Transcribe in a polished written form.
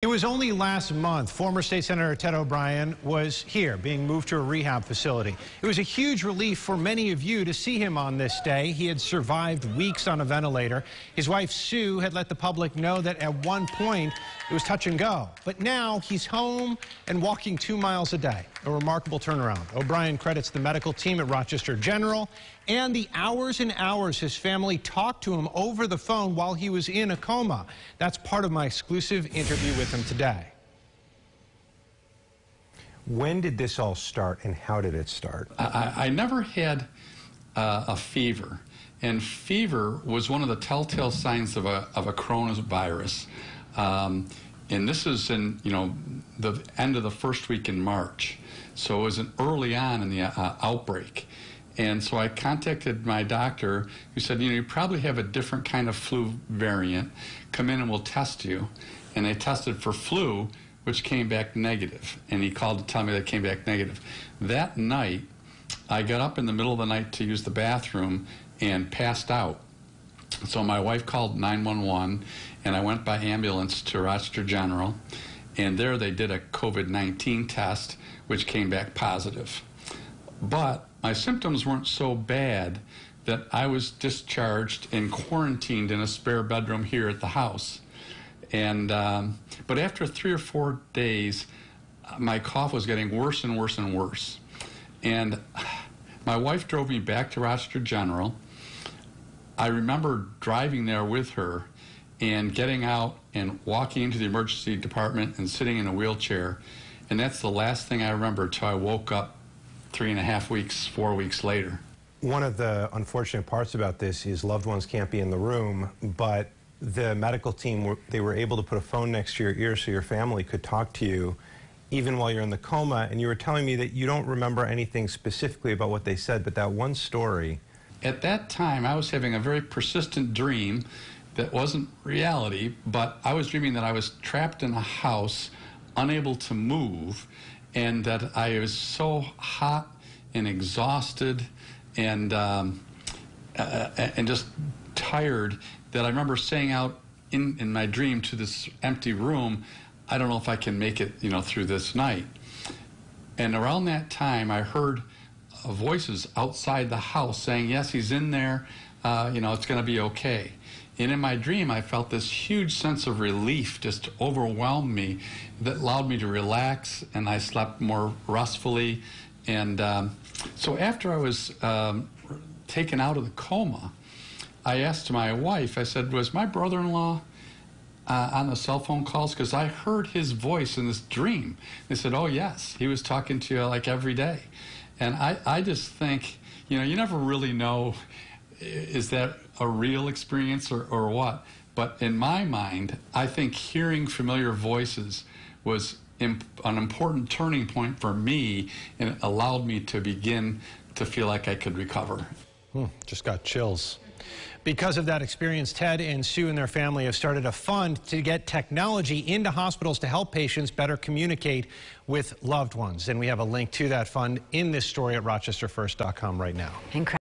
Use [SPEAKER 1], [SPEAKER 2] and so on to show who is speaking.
[SPEAKER 1] It was only last month former State Senator Ted O'Brien was here being moved to a rehab facility. It was a huge relief for many of you to see him on this day. He had survived weeks on a ventilator. His wife Sue had let the public know that at one point it was touch and go. But now he's home and walking 2 miles a day. A remarkable turnaround. O'Brien credits the medical team at Rochester General and the hours and hours his family talked to him over the phone while he was in a coma. That's part of my exclusive interview with him today.
[SPEAKER 2] When did this all start and how did it start?
[SPEAKER 3] I never had a fever, and fever was one of the telltale signs of a coronavirus. And this is in the end of the first week in March, so it was early on in the outbreak. And so I contacted my doctor, who said, you probably have a different kind of flu variant. Come in and we'll test you. And they tested for flu, which came back negative. And he called to tell me that it came back negative. That night, I got up in the middle of the night to use the bathroom and passed out. So my wife called 911, and I went by ambulance to Rochester General. And there they did a COVID-19 test, which came back positive. But my symptoms weren't so bad that I was discharged and quarantined in a spare bedroom here at the house. And but after 3 or 4 days, my cough was getting worse and worse and worse. And my wife drove me back to Rochester General. I remember driving there with her and getting out and walking into the emergency department and sitting in a wheelchair. And that's the last thing I remember until I woke up 3.5 weeks, 4 weeks later.
[SPEAKER 2] One of the unfortunate parts about this is loved ones can't be in the room, but the medical team, they were able to put a phone next to your ear so your family could talk to you even while you're in the coma. And you were telling me that you don't remember anything specifically about what they said, but that one story.
[SPEAKER 3] At that time, I was having a very persistent dream that wasn't reality, but I was dreaming that I was trapped in a house, unable to move, and that I was so hot and exhausted and just tired that I remember saying out in my dream to this empty room, I don't know if I can make it, through this night. And around that time, I heard voices outside the house saying, yes, he's in there, it's going to be okay. And in my dream, I felt this huge sense of relief just overwhelm me that allowed me to relax, and I slept more restfully. And so after I was taken out of the coma, I asked my wife, I said, was my brother-in-law on the cell phone calls? Because I heard his voice in this dream. They said, oh, yes, he was talking to you like every day. And I just think, you never really know, is that a real experience or what? But in my mind, I think hearing familiar voices was an important turning point for me, and it allowed me to begin to feel like I could recover.
[SPEAKER 1] Just got chills. Because of that experience, Ted and Sue and their family have started a fund to get technology into hospitals to help patients better communicate with loved ones. And we have a link to that fund in this story at rochesterfirst.com right now.